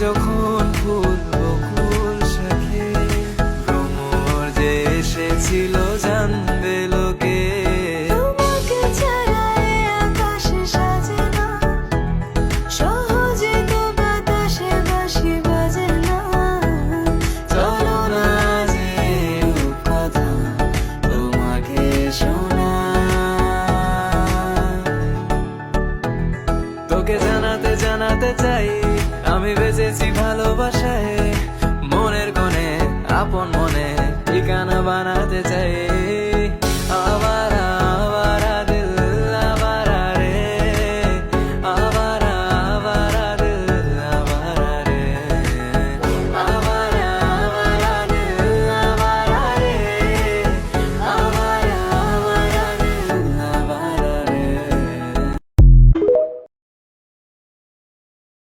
যখন ফুল বকুল শাখে ভ্রমর যে এসেছিল জানবে লোকে। তোমাকে ছাড়া এ আকাশ সাজে না, সহজে তো বাতাসে বাঁশি বাজে না। চলো না যে কথা তোমাকে শোনাই, তোকে জানাতে জানাতে চাই আমি বেঁচেছি ভালোবাসায়।